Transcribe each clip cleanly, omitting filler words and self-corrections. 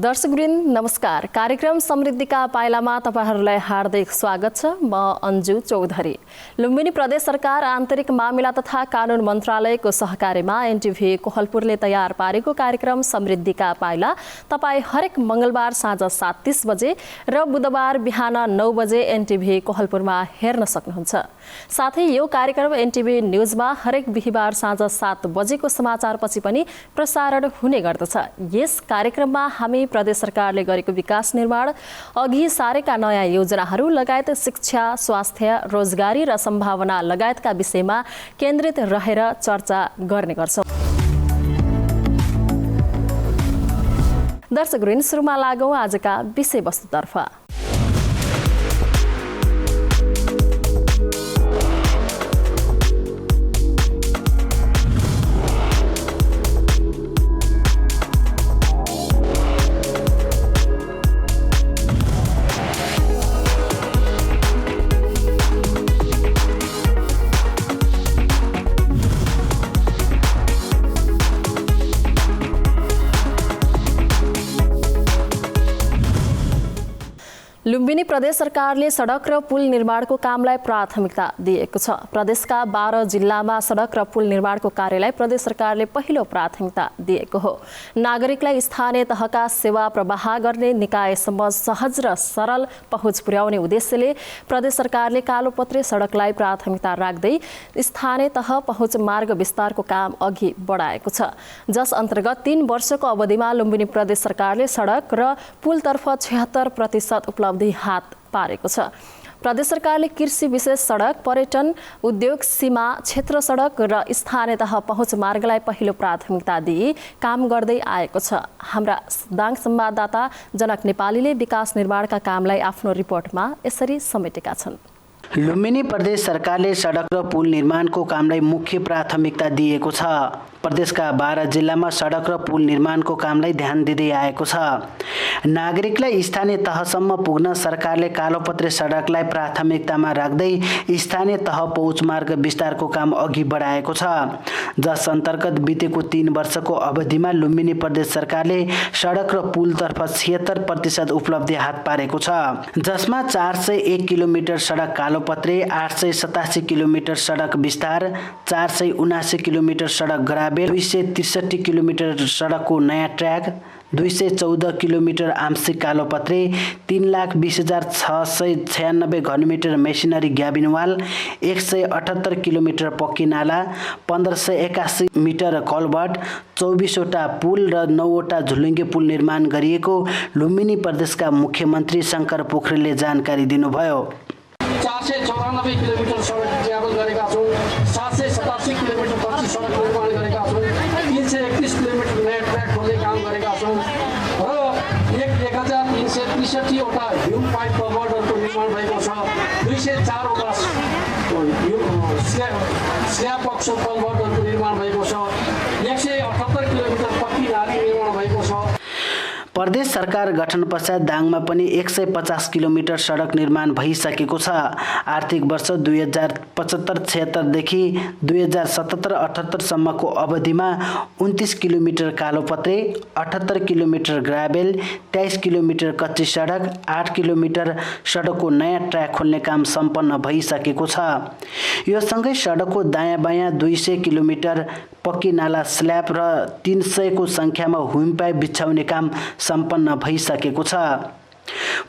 दर्शकवृन्द नमस्कार। कार्यक्रम समृद्धिका पाइलामा तपाईहरुलाई हार्दिक स्वागत छ। म अन्जु चौधरी। लुम्बिनी प्रदेश सरकार आन्तरिक मामिला तथा कानुन मन्त्रालयको सहकार्यमा एनटिभी कोहलपुरले तयार पारेको कार्यक्रम समृद्धिका पाइला तपाई हरेक मंगलबार साँझ 7:30 बजे र बुधबार बिहान 9 बजे एनटिभी कोहलपुरमा हेर्न सक्नुहुन्छ। साथै यो कार्यक्रम एनटिभी न्यूजमा हरेक बिहीबार साँझ 7 बजेको समाचारपछि पनि प्रसारण हुने गर्दछ। यस कार्यक्रममा हामी प्रदेश सरकारले गरेको विकास निर्माण, अघि सारेका नयाँ योजनाहरू लगायत शिक्षा, स्वास्थ्य, रोजगारी र सम्भावना लगायतका विषयमा केन्द्रित रहेर चर्चा गर्ने गर्छौं। दर्शकवृन्द, सुरुमा लागौं आजका विषयवस्तुतर्फ। लुम्बिनी प्रदेश सरकारले सडक र पुल निर्माणको कामलाई प्राथमिकता दिएको छ। प्रदेशका 12 जिल्लामा सडक र पुल निर्माणको कार्यलाई प्रदेश सरकारले पहिलो प्राथमिकता दिएको हो। नागरिकलाई स्थानीय तहका सेवा प्रवाह गर्ने निकायसम्म सहज र सरल पहुँच पुर्याउने उद्देश्यले प्रदेश सरकारले कालोपत्रे सडकलाई प्राथमिकता राख्दै स्थानीय तह पहुँच मार्ग विस्तारको काम अघि बढाएको छ। जस अन्तर्गत 3 वर्षको अवधिमा लुम्बिनी प्रदेश सरकारले सडक र पुलतर्फ 76% उपलब्धि हात पारेको छ। प्रदेश सरकारले कृषि विशेष सडक, पर्यटन, उद्योग, सीमा क्षेत्र सडक र स्थानीय तह पहुँच मार्गलाई पहिलो प्राथमिकता दिई काम गर्दै आएको छ। हाम्रा दाङ संवाददाता जनक नेपालीले विकास निर्माणका कामलाई आफ्नो रिपोर्टमा यसरी समेटेका छन्। लुम्बिनी प्रदेश सरकारले सडक र पुल निर्माणको कामलाई मुख्य प्राथमिकता दिएको छ। प्रदेशका 12 जिल्लामा सडक र पुल निर्माणको कामलाई ध्यान दिँदै आएको छ। नागरिकलाई स्थानीय तहसम्म पुग्न सरकारले कालोपत्रे सडकलाई प्राथमिकतामा राख्दै स्थानीय तह पहुँच मार्ग विस्तारको काम अघि बढाएको छ। जस अन्तर्गत बितेको 3 वर्षको अवधिमा लुम्बिनी प्रदेश सरकारले सडक र पुलतर्फ 76% उपलब्धि हात पारेको छ। जसमा 401 किलोमिटर सडक कालोपत्रे, 887 किलोमिटर सडक विस्तार, 479 किलोमिटर सडक ग्राबेल, 263 किलोमिटर सडकको नयाँ ट्र्याक, 214 किलोमिटर आंशिक कालोपत्रे, 3,20,696 घनमिटर मेसिनरी ग्याबिन वाल, 178 किलोमिटर पक्की नाला, 1581 मिटर कलभट, 24 वटा पुल र 9 वटा झुलुङ्गे पुल निर्माण गरिएको लुम्बिनी प्रदेशका मुख्यमन्त्री शंकर पोखरेलले जानकारी दिनुभयो। 494 किलोमिटर सडक ट्राभल गरेका छौँ, 787 किलोमिटर पक्की सडक निर्माण गरेका छौँ, 331 किलोमिटर नयाँ ट्र्याक खोल्ने काम गरेका छौँ र 1363 वटा ह्युम पाइप कभरहरूको निर्माण भएको छ। 204 वटा स्ल्याब बक्स कलभरहरूको निर्माण भएको छ। 178 किलोमिटर पक्की नाली निर्माण भएको छ। प्रदेश सरकार गठन पश्चात दाङमा पनि 150 किलोमिटर सडक निर्माण भइसकेको छ। आर्थिक वर्ष 2075-76 देखि 2077-78 सम्मको अवधिमा 29 किलोमिटर कालोपत्रे, 78 किलोमिटर ग्राभेल, 23 किलोमिटर कच्ची सडक, 8 किलोमिटर सडकको नयाँ ट्र्याक खोल्ने काम सम्पन्न भइसकेको छ। यो सँगै सडकको दायाँ बायाँ 200 किलोमिटर पक्की नाला, स्ल्याब र 300 को संख्यामा ह्युम पाइप बिछाउने काम सम्पन्न भइसकेको छ।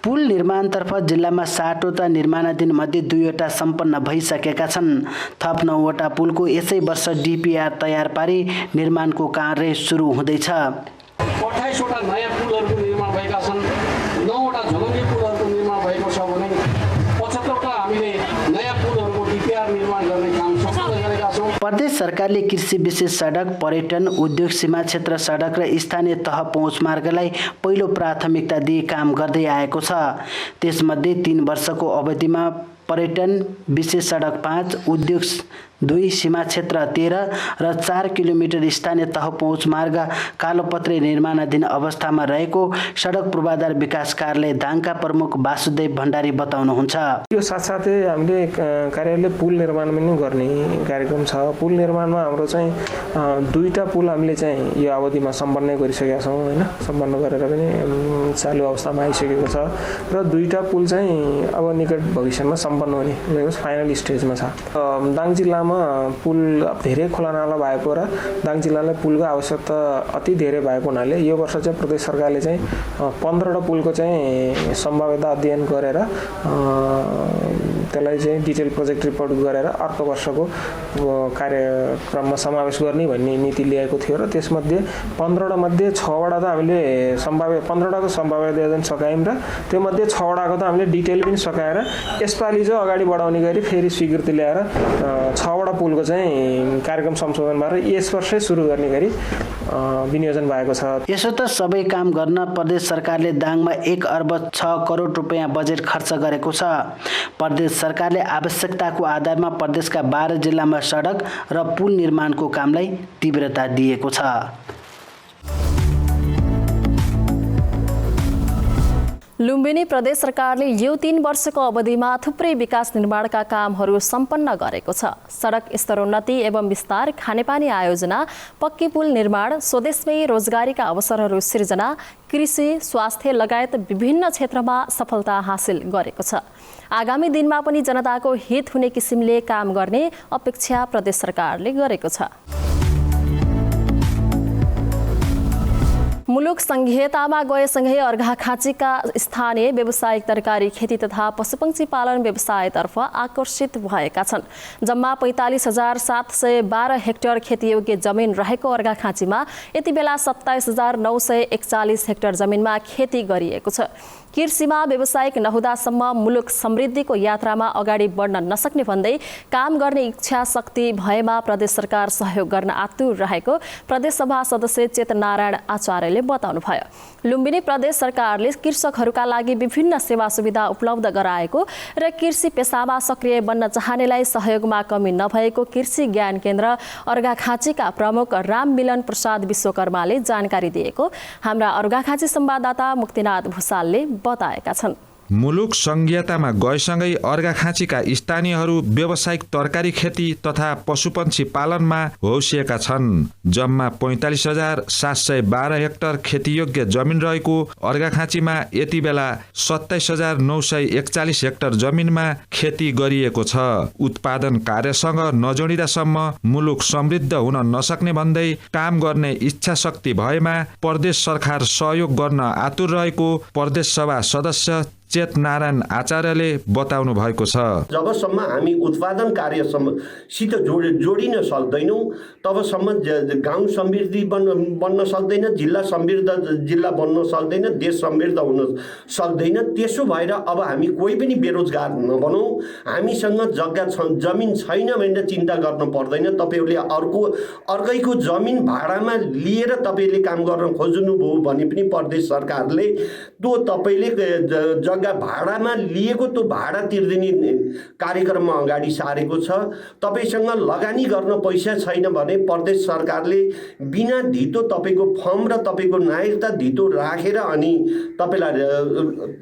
पुल निर्माणतर्फ जिल्लामा 60 वटा निर्माणाधीन मध्ये 2 वटा सम्पन्न भइसकेका छन्। थप 9 वटा पुलको यसै वर्ष डीपीआर तयार पारी निर्माणको कार्य सुरु हुँदैछ। 28 वटा नयाँ पुलहरूको निर्माण भएका छन्, 9 वटा झुलुङ्गे पुलहरूको निर्माण भएको छ भने 75 वटा हामीले नयाँ पुलहरूको डीपीआर निर्माण गर्ने काम सम्पन्न गरेका छौँ। प्रदेश सरकारले कृषि विशेष सडक, पर्यटन, उद्योग, सीमा क्षेत्र सडक र स्थानीय तह पहुँच मार्गलाई पहिलो प्राथमिकता दिई काम गर्दै आएको छ। त्यसमध्ये 3 वर्षको अवधिमा पर्यटन विशेष सडक 5, उद्योग 2 सीमा क्षेत्र 13 र 4 किलोमिटर स्थानीय तह पहुँच मार्ग कालोपत्रे निर्माणाधीन अवस्थामा रहेको सडक पूर्वाधार विकास कार्यालय दाङका प्रमुख वासुदेव भण्डारी बताउनुहुन्छ। यो साथसाथै हामीले कार्यालय पुल निर्माण पनि गर्ने कार्यक्रम छ। पुल निर्माणमा हाम्रो चाहिँ 2टा पुल हामीले चाहिँ यो अवधिमा सम्पन्न गरिसकेका छौँ हैन। सम्पन्न गरेर पनि चालु अवस्थामा आइसकेको छ र 2टा पुल चाहिँ अब निकट भविष्यमा सम्पन्न हुने फाइनल स्टेजमा छ। दाङ जिल्लामा पुल धेरै खोलानाला भएको र दाङ जिल्लालाई पुलको आवश्यकता अति धेरै भएको हुनाले यो वर्ष चाहिँ प्रदेश सरकारले चाहिँ 15वटा पुलको चाहिँ सम्भाव्यता अध्ययन गरेर त्यसलाई चाहिँ डिटेल प्रोजेक्ट रिपोर्ट गरेर अर्को वर्षको कार्यक्रममा समावेश गर्ने भन्ने नीति ल्याएको थियो र त्यसमध्ये 15वटा मध्ये 6वटा त हामीले 15वटाको सम्भाव्यता अध्ययन सकायौँ र त्यो मध्ये 6वटाको त हामीले डिटेल पनि सकाएर यसपालि चाहिँ अगाडि बढाउने गरी फेरि स्वीकृति ल्याएर 6वटा पुलको चाहिँ कार्यक्रम संशोधन गरेर यस वर्षै सुरु गर्ने गरी विनियोजन भएको छ। यसो त सबै काम गर्न प्रदेश सरकारले दाङमा 1 अर्ब 6 करोड रुपैयाँ बजेट खर्च गरेको छ। प्रदेश सरकारले आवश्यकताको आधारमा प्रदेशका 12 जिल्लामा सडक र पुल निर्माणको कामलाई तीव्रता दिएको छ। लुम्बिनी प्रदेश सरकारले यो 3 वर्षको अवधिमा थुप्रै विकास निर्माणका कामहरू सम्पन्न गरेको छ। सडक स्तरोन्नति एवं विस्तार, खानेपानी आयोजना, पक्की पुल निर्माण, स्वदेशमै रोजगारीका अवसरहरू सिर्जना, कृषि, स्वास्थ्य लगायत विभिन्न क्षेत्रमा सफलता हासिल गरेको छ। आगामी दिनमा पनि जनताको हित हुने किसिमले काम गर्ने अपेक्षा प्रदेश सरकारले गरेको छ। मुलुक संघीयतामा गएसँगै अर्घाखाँचीका स्थानीय व्यावसायिक तरकारी खेती तथा पशुपक्षी पालन व्यवसायतर्फ आकर्षित भएका छन्। जम्मा 45,712 हेक्टर खेतीयोग्य जमिन रहेको अर्घाखाँचीमा यति बेला 27,941 हेक्टर जमिनमा खेती गरिएको छ। कृषिमा व्यावसायिक नहुँदासम्म मुलुक समृद्धिको यात्रामा अगाडि बढ्न नसक्ने भन्दै काम गर्ने इच्छा शक्ति भएमा प्रदेश सरकार सहयोग गर्न आतुर रहेको प्रदेश सभा सदस्य चेतनारायण आचार्यले बताउनुभयो। लुम्बिनी प्रदेश सरकारले कृषकहरूका लागि विभिन्न सेवा सुविधा उपलब्ध गराएको र कृषि पेसामा सक्रिय बन्न चाहनेलाई सहयोगमा कमी नभएको कृषि ज्ञान केन्द्र अर्घाखाँचीका प्रमुख राममिलन प्रसाद विश्वकर्माले जानकारी दिएको हाम्रा अर्घाखाँची संवाददाता मुक्तिनाथ भूषालले बताएका छन्। मुलुक संघीयतामा गएसँगै अर्घाखाँचीका स्थानीयहरू व्यावसायिक तरकारी खेती तथा पशुपक्षी पालनमा होसिएका छन्। जम्मा 45,712 हेक्टर खेतीयोग्य जमिन रहेको अर्घाखाँचीमा यति बेला 27,941 हेक्टर जमिनमा खेती गरिएको छ। उत्पादन कार्यसँग नजोडिदासम्म मुलुक समृद्ध हुन नसक्ने भन्दै काम गर्ने इच्छा शक्ति भएमा प्रदेश सरकार सहयोग गर्न आतुर रहेको प्रदेश सभा सदस्य चेतनारायण आचार्यले बताउनु भएको छ। जबसम्म हामी उत्पादन कार्यसित जोडिन सक्दैनौँ तबसम्म गाउँ समृद्धि बन्न सक्दैन, जिल्ला समृद्ध जिल्ला बन्न सक्दैन, देश समृद्ध हुन सक्दैन। त्यसो भएर अब हामी कोही पनि बेरोजगार नबनौँ। हामीसँग जमिन छैन भनेर चिन्ता गर्न पर्दैन। तपाईँहरूले अर्कैको जमिन भाडामा लिएर तपाईँले काम गर्न खोज्नुभयो भने पनि प्रदेश सरकारले त्यो तपाईँले जग्गा भाडामा लिएको त्यो भाडा तिर्दिने कार्यक्रममा अगाडि सारेको छ। तपाईँसँग लगानी गर्न पैसा छैन भने प्रदेश सरकारले बिना धितो तपाईँको फर्म र तपाईँको नागरिकता धितो राखेर अनि तपाईँलाई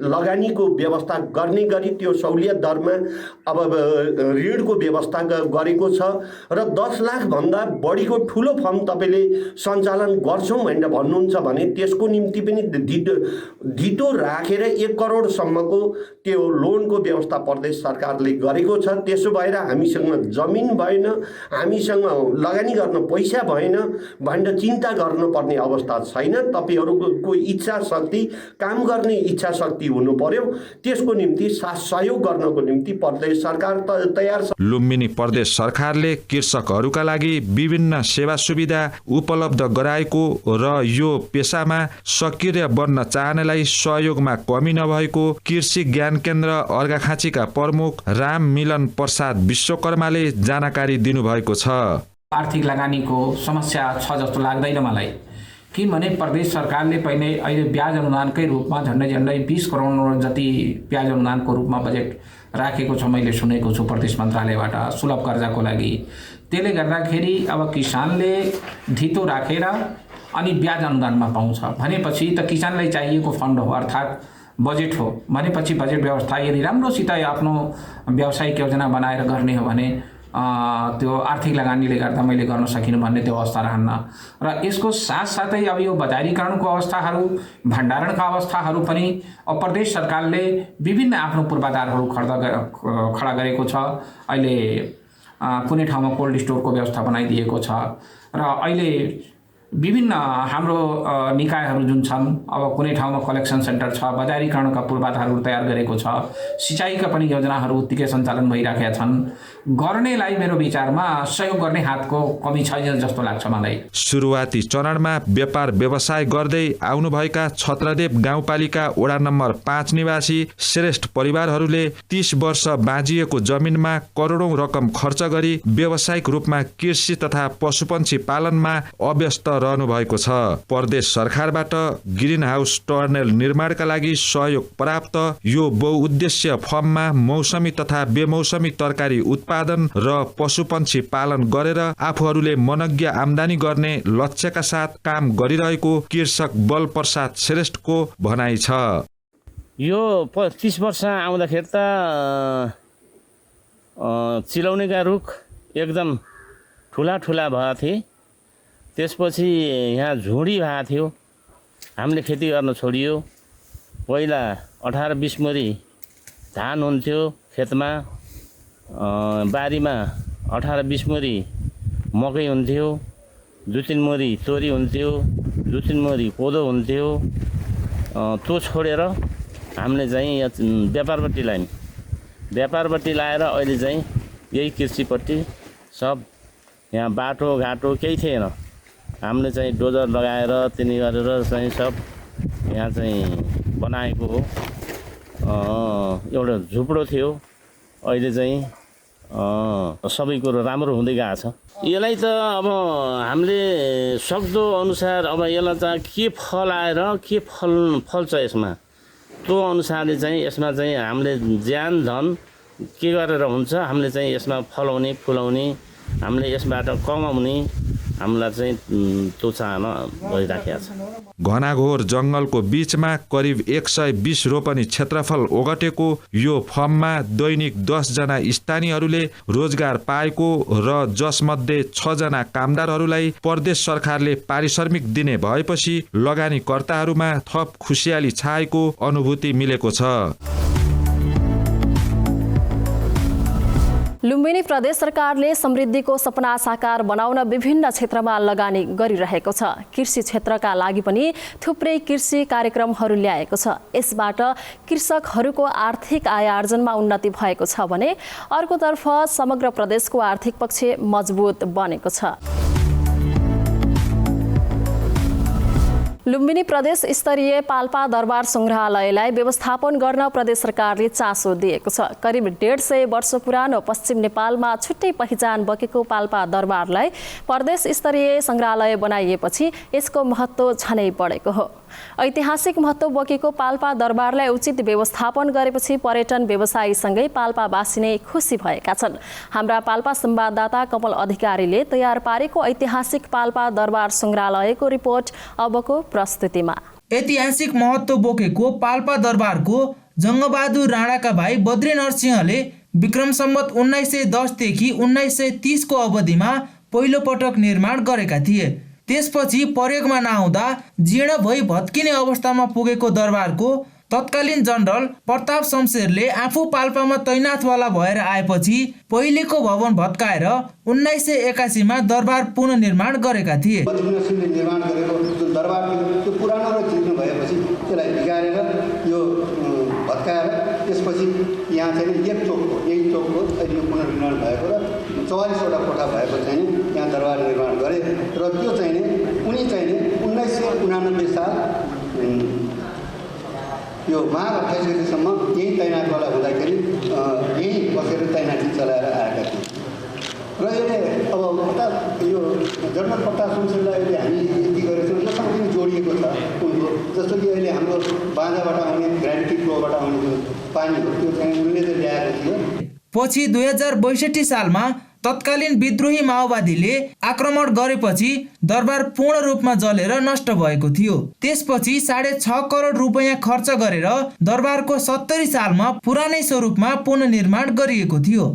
लगानीको व्यवस्था गर्ने गरी त्यो सहुलियत दरमा अब ऋणको व्यवस्था गरेको छ र 10 लाखभन्दा बढीको ठुलो फर्म तपाईँले सञ्चालन गर्छौँ भनेर भन्नुहुन्छ भने त्यसको निम्ति पनि धितो राखेर 1 करोड सम्मको त्यो लोनको व्यवस्था प्रदेश सरकारले गरेको छ। त्यसो भएर हामीसँग जमिन भएन, हामीसँग लगानी गर्न पैसा भएन भनेर चिन्ता गर्नुपर्ने अवस्था छैन। तपाईहरूको इच्छा शक्ति, काम गर्ने इच्छा शक्ति हुनु पर्यो। त्यसको निम्ति सहयोग गर्नको निम्ति प्रदेश सरकार तयार छ। लुम्बिनी प्रदेश सरकारले कृषकहरूका लागि विभिन्न सेवा सुविधा उपलब्ध गराएको र यो पेसामा सक्रिय बन्न चाहनेलाई सहयोगमा कमी नभएको कृषि ज्ञान केन्द्र अर्घाखाँचीका प्रमुख राममिलन प्रसाद विश्वकर्माले जानकारी दिनुभएको छ। आर्थिक लगानीको समस्या छ जस्तो लाग्दैन मलाई, किनभने प्रदेश सरकारले पहिले अहिले ब्याज अनुदानकै रूपमा झन्डै 20 करोड जति ब्याज अनुदानको रूपमा बजेट राखेको छ मैले सुनेको छु प्रदेश मन्त्रालयबाट सुलभ कर्जाको लागि। त्यसले गर्दाखेरि अब किसानले धितो राखेर अनि ब्याज अनुदानमा पाउँछ भनेपछि त किसानलाई चाहिएको फन्ड हो, अर्थात् बजेट हो भनेपछि बजेट व्यवस्था यदि राम्रोसित आफ्नो व्यावसायिक योजना बनाएर गर्ने हो भने त्यो आर्थिक लगानीले गर्दा मैले गर्न सकिनु भन्ने त्यो अवस्था रहन्न। र यसको साथसाथै अब यो बजारीकरणको अवस्थाहरू, भण्डारणका अवस्थाहरू पनि अब प्रदेश सरकारले विभिन्न आफ्नो पूर्वाधारहरू खडा गरेको छ। अहिले कुनै ठाउँमा कोल्ड स्टोरको व्यवस्था बनाइदिएको छ र अहिले विभिन्न हाम्रो निकायहरू जुन छन् अब कुनै ठाउँमा कलेक्सन सेन्टर छ, बजारीकरणका पूर्वाधारहरू तयार गरेको छ, सिँचाइका पनि योजनाहरू उत्तिकै सञ्चालन भइराखेका छन्। गर्नेलाई मेरो विचारमा सहयोग गर्ने हातको कमी छैन जस्तो लाग्छ मलाई। सुरुवाती चरणमा व्यापार व्यवसाय गर्दै आउनुभएका छत्रदेव गाउँपालिका वडा नम्बर 5 निवासी श्रेष्ठ परिवारहरूले 30 वर्ष बाँझिएको जमिनमा करोडौं रकम खर्च गरी व्यावसायिक रूपमा कृषि तथा पशुपन्छी पालनमा अभ्यस्त रहनु भएको छ। प्रदेश सरकारबाट ग्रिन हाउस टर्नेल निर्माणका लागि सहयोग प्राप्त यो बहुउद्देश्य फर्ममा मौसमी तथा बेमौसमी तरकारी उत्पादन र पशुपन्छी पालन गरेर आफूहरूले मनज्ञ आम्दानी गर्ने लक्ष्यका साथ काम गरिरहेको कृषक बल प्रसाद श्रेष्ठको भनाइ छ। यो 30 वर्ष आउँदाखेरि त चिलाउनेका रुख एकदम ठुला ठुला भएका थिए। त्यसपछि यहाँ झुडी भएको थियो, हामीले खेती गर्न छोडियो। पहिला 18-20 मुरी धान हुन्थ्यो खेतमा, बारीमा 18-20 मुरी मकै हुन्थ्यो, 2-3 मुरी तोरी हुन्थ्यो, 2-3 मुरी कोदो हुन्थ्यो। त्यो छोडेर हामीले चाहिँ व्यापारपट्टि लायौँ। व्यापारपट्टि लाएर अहिले चाहिँ यही कृषिपट्टि सब यहाँ बाटोघाटो केही थिएन, हामीले चाहिँ डोजर लगाएर तिनी गरेर चाहिँ सब यहाँ चाहिँ बनाएको हो। एउटा झुप्रो थियो, अहिले चाहिँ सबै कुरो राम्रो हुँदै गएको छ। यसलाई त अब हामीले सक्दो अनुसार अब यसलाई चाहिँ के फल आएर के फल्छ यसमा त्यो अनुसारले चाहिँ यसमा चाहिँ हामीले ज्यान धन के गरेर हुन्छ हामीले चाहिँ यसमा फलाउने फुलाउने, हामीले यसबाट कमाउने हामीलाई चाहिँ त्यो चाहना भइराखेको छ। घनाघोर जङ्गलको बीचमा करिब 120 रोपनी क्षेत्रफल ओगटेको यो फर्ममा दैनिक 10 जना स्थानीयहरूले रोजगार पाएको र जसमध्ये 6 जना कामदारहरूलाई प्रदेश सरकारले पारिश्रमिक दिने भएपछि लगानीकर्ताहरूमा थप खुसियाली छाएको अनुभूति मिलेको छ। लुम्बिनी प्रदेश सरकारले समृद्धिको सपना साकार बनाउन विभिन्न क्षेत्रमा लगानी गरिरहेको छ। कृषि क्षेत्रका लागि पनि थुप्रै कृषि कार्यक्रमहरू ल्याएको छ। यसबाट कृषकहरूको आर्थिक आय आर्जनमा उन्नति भएको छ भने अर्कोतर्फ समग्र प्रदेशको आर्थिक पक्ष मजबुत बनेको छ। लुम्बिनी प्रदेश स्तरीय पाल्पा दरबार संग्रहालयलाई व्यवस्थापन गर्न प्रदेश सरकारले चासो दिएको छ। करिब 150 वर्ष पुरानो पश्चिम नेपालमा छुट्टै पहिचान बोकेको पाल्पा दरबारलाई प्रदेश स्तरीय संग्रहालय बनाइएपछि यसको महत्त्व झनै बढेको हो। ऐतिहासिक महत्त्व बोकेको पाल्पा दरबारलाई उचित व्यवस्थापन गरेपछि पर्यटन व्यवसायीसँगै पाल्पावासी नै खुसी भएका छन्। हाम्रा पाल्पा संवाददाता कमल अधिकारीले तयार पारेको ऐतिहासिक पाल्पा दरबार संग्रहालयको रिपोर्ट अबको प्रस्तुतिमा। ऐतिहासिक महत्त्व बोकेको पाल्पा दरबारको जङ्गबहादुर राणाका भाइ बद्री नरसिंहले विक्रम सम्वत 1910 देखि 1930 को अवधिमा पहिलो पटक निर्माण गरेका थिए। त्यसपछि प्रयोगमा नआउँदा जीर्ण भई भत्किने अवस्थामा पुगेको दरबारको तत्कालीन जनरल प्रताप शमशेरले आफू पाल्पामा तैनाथवाला भएर आएपछि पहिलेको भवन भत्काएर 1981 मा दरबार पुनर्निर्माण गरेका थिए। निर्माण गरेको जुन दरबार थियो त्यो पुरानो र जीर्ण भएपछि त्यसलाई बिगारेर यो भत्काएर त्यसपछि यहाँ चाहिँ एक चोकको यही चोकको अहिले पुनर्निर्माण भएको र 44वटा कोठा भएको चाहिँ यहाँ दरबार निर्माण गरे र त्यो चाहिँ उनी चाहिँ 1989 साल यो माघ 28 गतिसम्म यही तैनाथवाला हुँदाखेरि यही बसेर तैनाथी चलाएर आएका थिए र यसले अब यो जनरल प्रताप शमशेरलाई अहिले हामी यति गरेछौँ योसँग पनि जोडिएको छ उनको, जस्तो कि अहिले हाम्रो बाँझाबाट आउने ग्राभिटी फ्लोबाट आउने पानी हो त्यो चाहिँ उनले चाहिँ ल्याएको थियो। पछि 2062 सालमा तत्कालीन विद्रोही माओवादीले आक्रमण गरेपछि दरबार पूर्ण रूपमा जलेर नष्ट भएको थियो। त्यसपछि 6.5 करोड रुपैयाँ खर्च गरेर दरबारको 70 सालमा पुरानै स्वरूपमा पुनर्निर्माण गरिएको थियो।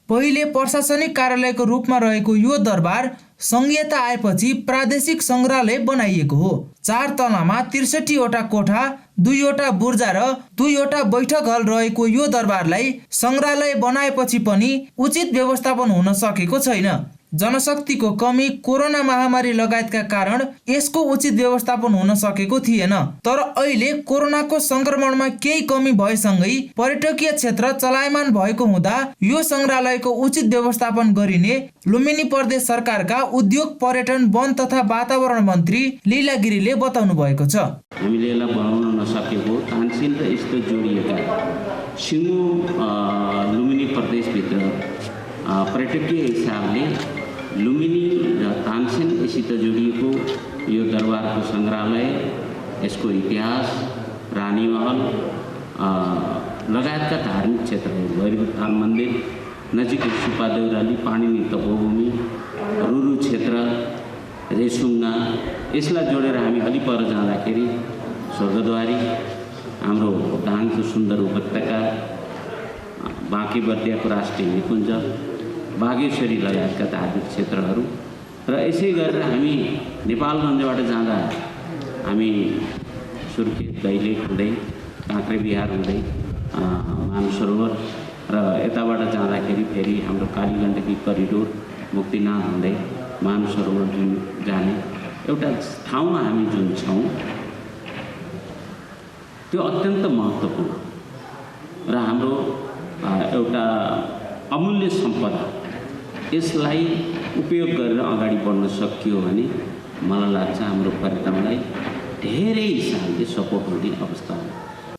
पहिले प्रशासनिक कार्यालयको रूपमा रहेको यो दरबार संघीयता आएपछि प्रादेशिक संग्रहालय बनाइएको हो। 4 तलामा 63 वटा कोठा, 2 वटा बुर्जा र 2 वटा बैठक हल रहेको यो दरबारलाई संग्रहालय बनाएपछि पनि उचित व्यवस्थापन हुन सकेको छैन। जनशक्तिको कमी, कोरोना महामारी लगायतका कारण यसको उचित व्यवस्थापन हुन सकेको थिएन। तर अहिले कोरोनाको संक्रमणमा केही कमी भएसँगै पर्यटकीय क्षेत्र चलायमान भएको हुँदा यो संग्रहालयको उचित व्यवस्थापन गरिने लुम्बिनी प्रदेश सरकारका उद्योग, पर्यटन, वन तथा वातावरण मन्त्री लीला गिरीले बताउनु भएको छ। हामीले यसलाई बनाउन नसकेको तानसेन र यस्तो जोडिएका सिङ्गो लुम्बिनी प्रदेशभित्र पर्यटकीय हिसाबले लुम्बिनी र तानसेन यसित जोडिएको यो दरबारको सङ्ग्रहालय, यसको इतिहास, रानीमहल लगायतका धार्मिक क्षेत्रहरू, भैरवथान मन्दिर, नजिकै सुपा देउराली, पाणिनी तपोभूमि, रुरु क्षेत्र, रेसुङ्गा, यसलाई जोडेर हामी अलि पर जाँदाखेरि स्वर्गद्वारी, हाम्रो दाङको सुन्दर उपत्यका, बाँकीबर्दियाको राष्ट्रिय निकुञ्ज, बागेश्वरी लगायतका धार्मिक क्षेत्रहरू र यसै गरेर हामी नेपालगञ्जबाट जाँदा हामी सुर्खेत, दैलेख हुँदै काँक्रेबिहार हुँदै मानसरोवर र यताबाट जाँदाखेरि फेरि हाम्रो कालीगण्डकी करिडोर मुक्तिनाथ हुँदै मानसरोवर जाने एउटा ठाउँमा हामी जुन छौँ त्यो अत्यन्त महत्त्वपूर्ण र हाम्रो एउटा अमूल्य सम्पदा। यसलाई उपयोग गरेर अगाडि बढ्न सकियो भने मलाई लाग्छ हाम्रो पर्यटनलाई धेरै हिसाबले सपोर्ट हुने अवस्था हो।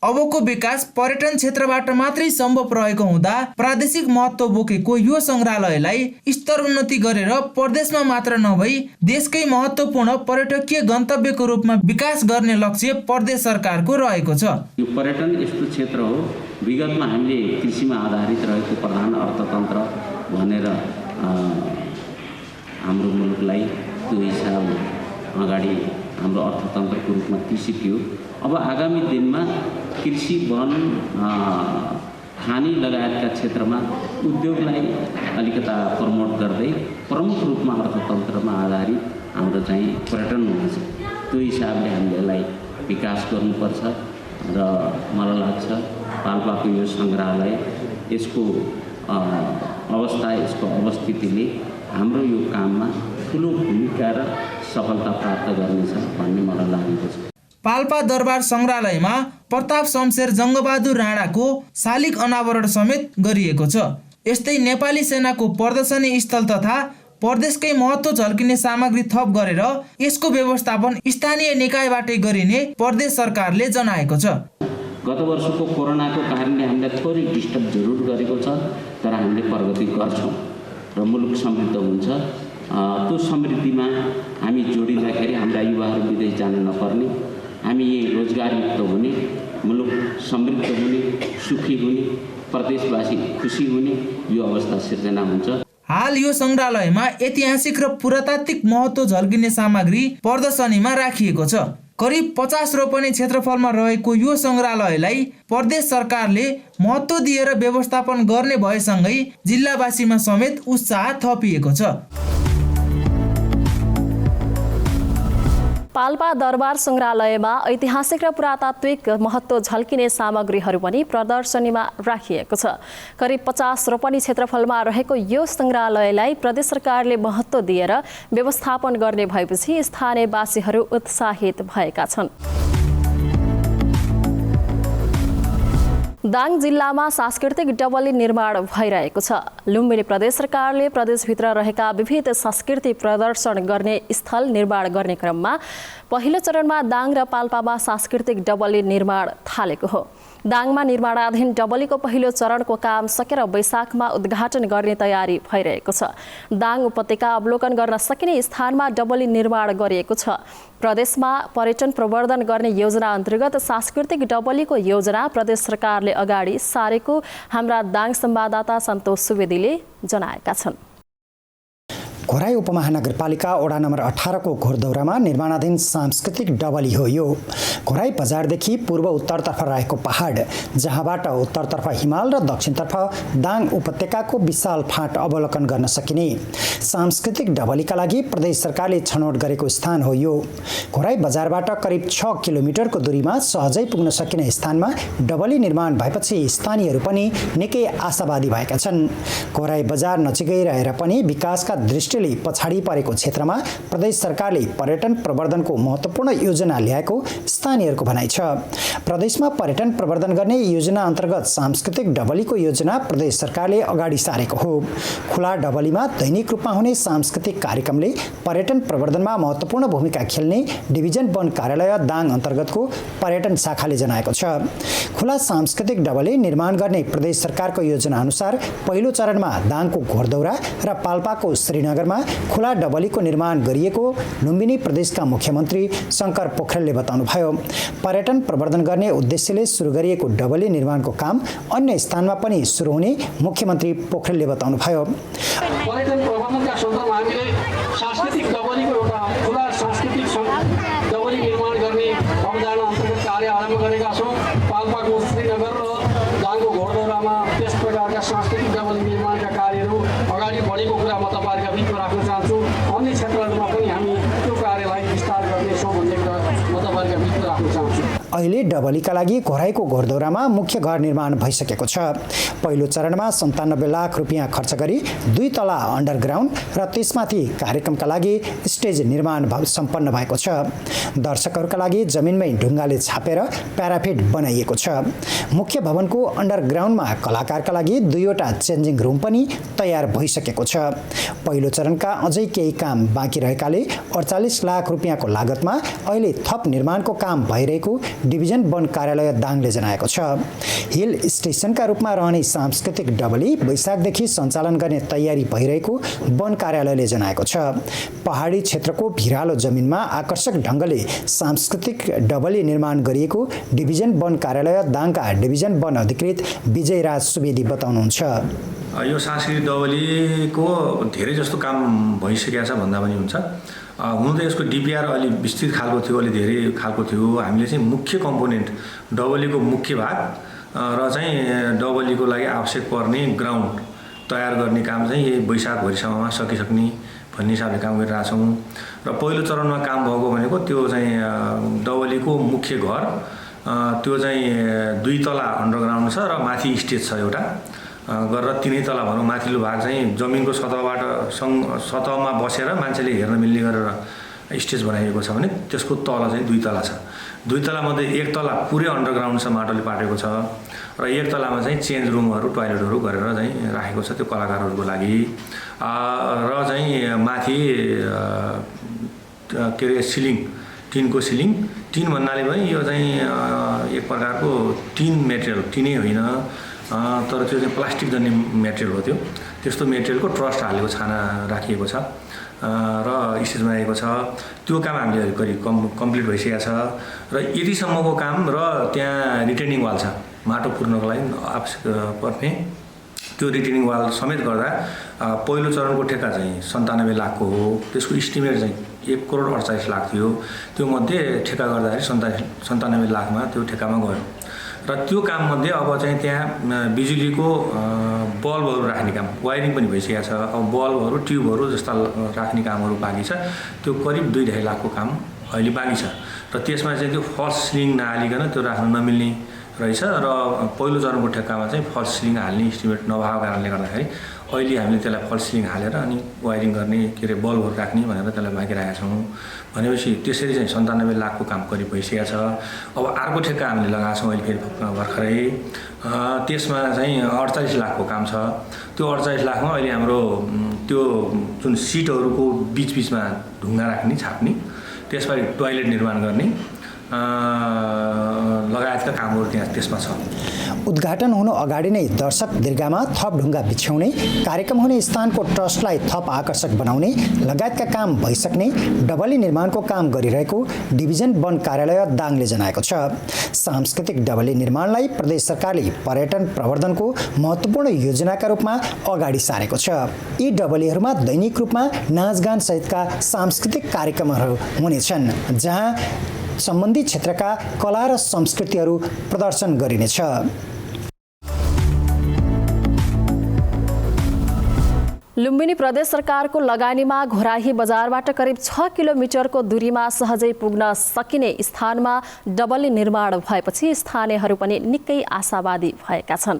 अबको विकास पर्यटन क्षेत्रबाट मात्रै सम्भव रहेको हुँदा प्रादेशिक महत्त्व बोकेको यो संग्रहालयलाई स्तरोन्नति गरेर प्रदेशमा मात्र नभई देशकै महत्त्वपूर्ण पर्यटकीय गन्तव्यको रूपमा विकास गर्ने लक्ष्य प्रदेश सरकारको रहेको छ। यो पर्यटन यस्तो क्षेत्र हो, विगतमा हामीले कृषिमा आधारित रहेको प्रधान अर्थतन्त्र भनेर हाम्रो मुलुकलाई त्यो हिसाबले अगाडि हाम्रो अर्थतन्त्रको रूपमा तिसियो। अब आगामी दिनमा कृषि, वन, खानी लगायतका क्षेत्रमा उद्योगलाई अलिकता प्रमोट गर्दै प्रमुख रूपमा अर्थतन्त्रमा आधारित हाम्रो चाहिँ पर्यटन हुनेछ। त्यो हिसाबले हामीले यसलाई विकास गर्नुपर्छ र मलाई लाग्छ पाल्पाको यो सङ्ग्रहालय, यसको अवस्था, यसको अवस्थितिले हाम्रो यो काममा ठुलो भूमिका र सफलता प्राप्त गर्नेछ भन्ने मलाई लागेको छ। पाल्पा दरबार संग्रहालयमा प्रताप शमशेर जङ्गबहादुर राणाको शालिग अनावरण समेत गरिएको छ। यस्तै नेपाली सेनाको प्रदर्शनी स्थल तथा प्रदेशकै महत्त्व झल्किने सामग्री थप गरेर यसको व्यवस्थापन स्थानीय निकायबाटै गरिने प्रदेश सरकारले जनाएको छ। गत वर्षको कोरोनाको कारणले हामीलाई थोरै डिस्टर्ब जरुर गरेको छ, तर हामीले प्रगति गर्छौँ र मुलुक समृद्ध हुन्छ। त्यो समृद्धिमा हामी जोडिँदाखेरि हाम्रा युवाहरू विदेश जान नपर्ने, हामी यही रोजगारयुक्त हुने, मुलुक समृद्ध हुने, सुखी हुने, प्रदेशवासी खुसी हुने यो अवस्था सिर्जना हुन्छ। हाल यो संग्रहालयमा ऐतिहासिक र पुरातात्विक महत्त्व झल्किने सामग्री प्रदर्शनीमा राखिएको छ। करिब 50 रोपनी क्षेत्रफलमा रहेको यो संग्रहालयलाई प्रदेश सरकारले महत्त्व दिएर व्यवस्थापन गर्ने भएसँगै जिल्लावासीमा समेत उत्साह थपिएको छ। पाल्पा दरबार संग्रहालयमा ऐतिहासिक र पुरातात्विक महत्त्व झल्किने सामग्रीहरू पनि प्रदर्शनीमा राखिएको छ। करिब 50 रोपनी क्षेत्रफलमा रहेको यो संग्रहालयलाई प्रदेश सरकारले महत्त्व दिएर व्यवस्थापन गर्ने भएपछि स्थानीयवासीहरू उत्साहित भएका छन्। दाङ जिल्लामा सांस्कृतिक डबली निर्माण भइरहेको छ। लुम्बिनी प्रदेश सरकारले प्रदेशभित्र रहेका विविध संस्कृति प्रदर्शन गर्ने स्थल निर्माण गर्ने क्रममा पहिलो चरणमा दाङ र पाल्पामा सांस्कृतिक डबली निर्माण थालेको हो। दाङमा निर्माणाधीन डबलीको पहिलो चरणको काम सकेर वैशाखमा उद्घाटन गर्ने तयारी भइरहेको छ। दाङ उपत्यका अवलोकन गर्न सकिने स्थानमा डबली निर्माण गरिएको छ। प्रदेशमा पर्यटन प्रवर्धन गर्ने योजना अन्तर्गत सांस्कृतिक डबलीको योजना प्रदेश सरकारले अगाडि सारेको हाम्रा दाङ संवाददाता सन्तोष सुवेदीले जनाएका छन्। घोराई उपमहानगरपालिका वडा नम्बर 18 को घोरदौरामा निर्माणाधीन सांस्कृतिक डबली हो यो। घोराई बजारदेखि पूर्व उत्तरतर्फ रहेको पहाड, जहाँबाट उत्तरतर्फ हिमाल र दक्षिणतर्फ दाङ उपत्यकाको विशाल फाँट अवलोकन गर्न सकिने सांस्कृतिक डबलीका लागि प्रदेश सरकारले छनौट गरेको स्थान हो यो। घोराई बजारबाट करिब 6 किलोमिटरको दूरीमा सहजै पुग्न सकिने स्थानमा डबली निर्माण भएपछि स्थानीयहरू पनि निकै आशावादी भएका छन्। घोराई बजार नजिकै रहेर पनि विकासका दृष्टिले पछाडि परेको क्षेत्रमा प्रदेश सरकारले पर्यटन प्रवर्धनको महत्त्वपूर्ण योजना ल्याएको स्थानीयहरूको भनाइ छ। प्रदेशमा पर्यटन प्रवर्धन गर्ने योजना अन्तर्गत सांस्कृतिक डबलीको योजना प्रदेश सरकारले अगाडि सारेको हो। खुला डबलीमा दैनिक रूपमा हुने सांस्कृतिक कार्यक्रमले पर्यटन प्रवर्धनमा महत्त्वपूर्ण भूमिका खेल्ने डिभिजन वन कार्यालय दाङ अन्तर्गतको पर्यटन शाखाले जनाएको छ। खुला सांस्कृतिक डबली निर्माण गर्ने प्रदेश सरकारको योजना अनुसार पहिलो चरणमा दाङको घोरदौरा र पाल्पाको श्रीनगरमा खुला डबलीको निर्माण गरिएको लुम्बिनी प्रदेशका मुख्यमन्त्री शङ्कर पोखरेलले बताउनुभयो। पर्यटन प्रवर्धन गर्ने उद्देश्यले सुरु गरिएको डबली निर्माणको काम अन्य स्थानमा पनि सुरु हुने मुख्यमन्त्री पोखरेलले बताउनुभयो। पर्यटन प्रबन्धनका सन्दर्भमा हामीले सांस्कृतिक डबलीको एउटा खुला सांस्कृतिक डबली निर्माण गर्ने अवधारणा अन्तर्गत कार्य आरम्भ गरेका छौँ। पाल्पाको श्रीनगर र दाङको घोरदौरामा त्यस प्रकारका सांस्कृतिक डबली निर्माणका कार्यहरू अगाडि बढेको कुरा म तपाईँहरूका बिचमा राख्न चाहन्छु। अन्य क्षेत्रहरूमा पनि हामी त्यो कार्यलाई विस्तार गर्नेछौँ भन्ने कुरा म तपाईँहरूका बिचमा राख्न चाहन्छु। अहिले डबलीका लागि घोराईको घोरदौरामा मुख्य घर निर्माण भइसकेको छ। पहिलो चरणमा 97 लाख रुपियाँ खर्च गरी 2 तला अन्डरग्राउन्ड र त्यसमाथि कार्यक्रमका लागि स्टेज निर्माण सम्पन्न भएको छ। दर्शकहरूका लागि जमिनमै ढुङ्गाले छापेर प्याराफिट बनाइएको छ। मुख्य भवनको अन्डरग्राउन्डमा कलाकारका लागि 2वटा चेन्जिङ रुम पनि तयार भइसकेको छ। पहिलो चरणका अझै केही काम बाँकी रहेकाले 48 लाख रुपियाँको लागतमा अहिले थप निर्माणको काम भइरहेको डिभिजन वन कार्यालय दाङले जनाएको छ। हिल स्टेसनका रूपमा रहने सांस्कृतिक डबली वैशाखदेखि सञ्चालन गर्ने तयारी भइरहेको वन कार्यालयले जनाएको छ। पहाडी क्षेत्रको भिरालो जमिनमा आकर्षक ढङ्गले सांस्कृतिक डबली निर्माण गरिएको डिभिजन वन कार्यालय दाङका डिभिजन वन अधिकृत विजयराज सुवेदी बताउनुहुन्छ। यो सांस्कृतिक डबलीको धेरै जस्तो काम भइसकेको छ भन्दा पनि हुन्छ। हुन त यसको डिपिआर अलि विस्तृत खालको थियो, अलि धेरै खालको थियो। हामीले चाहिँ मुख्य कम्पोनेन्ट डबलीको मुख्य भाग र चाहिँ डबलीको लागि आवश्यक पर्ने ग्राउन्ड तयार गर्ने काम चाहिँ यही वैशाख भरिसम्ममा सकिसक्ने भन्ने हिसाबले काम गरिरहेछौँ। र पहिलो चरणमा काम भएको भनेको त्यो चाहिँ डबलीको मुख्य घर, त्यो चाहिँ 2 तला अन्डरग्राउन्ड छ र माथि स्टेज छ एउटा गरेर 3 तला भनौँ। माथिल्लो भाग चाहिँ जमिनको सतहमा बसेर मान्छेले हेर्न मिल्ने गरेर स्टेज बनाइएको छ भने त्यसको तल चाहिँ 2 तला छ। 2 तलामध्ये 1 तला पुरै अन्डरग्राउन्ड छ, माटोले पाटेको छ र 1 तलामा चाहिँ चेन्ज रुमहरू टोयलेटहरू गरेर चाहिँ राखेको छ त्यो कलाकारहरूको लागि। र चाहिँ माथि के अरे सिलिङ, टिनको सिलिङ। टिन भन्नाले पनि यो चाहिँ एक प्रकारको टिन मेटेरियल, टिनै होइन तर त्यो चाहिँ प्लास्टिक जन्ने मेटेरियल हो। त्यस्तो मेटेरियलको ट्रस्ट हालेको छाना राखिएको छ र स्टेज बनाइएको छ। त्यो काम हामीले करिब कम्प्लिट भइसकेको छ र यतिसम्मको काम र त्यहाँ रिटेनिङ वाल छ माटो पुर्नको लागि आवश्यक पर्ने। त्यो रिटेनिङ वाल समेत गर्दा पहिलो चरणको ठेक्का चाहिँ 97 लाखको हो। त्यसको इस्टिमेट चाहिँ 1,48 लाख थियो। त्यो मध्ये ठेक्का गर्दाखेरि 97 लाखमा त्यो ठेक्कामा गयो र त्यो काममध्ये अब चाहिँ त्यहाँ बिजुलीको बल्बहरू राख्ने काम, वायरिङ पनि भइसकेको छ। अब बल्बहरू, ट्युबहरू जस्ता राख्ने कामहरू बाँकी छ। त्यो करिब 2.5 लाखको काम अहिले बाँकी छ र त्यसमा चाहिँ त्यो फल्स सिलिङ नहालिकन त्यो राख्न नमिल्ने रहेछ र पहिलो चरणको ठेक्कामा चाहिँ फल्स सिलिङ हाल्ने इस्टिमेट नभएको कारणले गर्दाखेरि अहिले हामीले त्यसलाई फल्स सिलिङ हालेर अनि वायरिङ गर्ने के अरे बल्बहरू राख्ने भनेर त्यसलाई बाँकी राखेका छौँ। भनेपछि त्यसरी चाहिँ 97 लाखको काम करिब भइसकेको छ। अब अर्को ठेक्का हामीले लगाएको छौँ अहिले फेरि भर्खरै, त्यसमा चाहिँ 48 लाखको काम छ। त्यो 48 लाखमा अहिले हाम्रो त्यो जुन सिटहरूको बिचमा ढुङ्गा राख्ने, छाप्ने, त्यसपछि टोयलेट निर्माण गर्ने लगायतका कामहरू त्यसमा छ। उद्घाटन हुनु अगाडि नै दर्शक दीर्घामा थप ढुङ्गा बिछ्याउने, कार्यक्रम हुने स्थानको ट्रस्टलाई थप आकर्षक बनाउने लगायतका काम भइसक्ने डबली निर्माणको काम गरिरहेको डिभिजन वन कार्यालय दाङले जनाएको छ। सांस्कृतिक डबली निर्माणलाई प्रदेश सरकारले पर्यटन प्रवर्धनको महत्त्वपूर्ण योजनाका रूपमा अगाडि सारेको छ। यी डबलीहरूमा दैनिक रूपमा नाचगान सहितका सांस्कृतिक कार्यक्रमहरू हुनेछन्, जहाँ सम्बन्धित क्षेत्रका कला र संस्कृतिहरू प्रदर्शन गरिनेछ। लुम्बिनी प्रदेश सरकारको लगानीमा घोराही बजारबाट करिब 6 किलोमिटरको दूरीमा सहजै पुग्न सकिने स्थानमा डबली निर्माण भएपछि स्थानीयहरू पनि निकै आशावादी भएका छन्।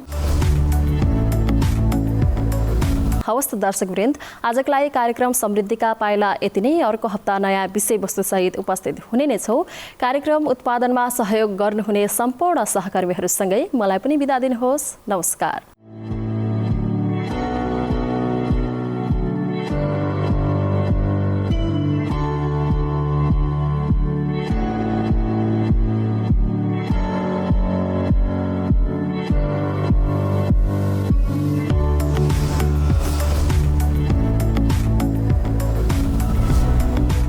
हवस् त दर्शकवृन्द, आजको लागि कार्यक्रम समृद्धिका पाइला यति नै। अर्को हप्ता नयाँ विषयवस्तुसहित उपस्थित हुने नै छौँ। कार्यक्रम उत्पादनमा सहयोग गर्नुहुने सम्पूर्ण सहकर्मीहरूसँगै मलाई पनि बिदा दिनुहोस्। नमस्कार।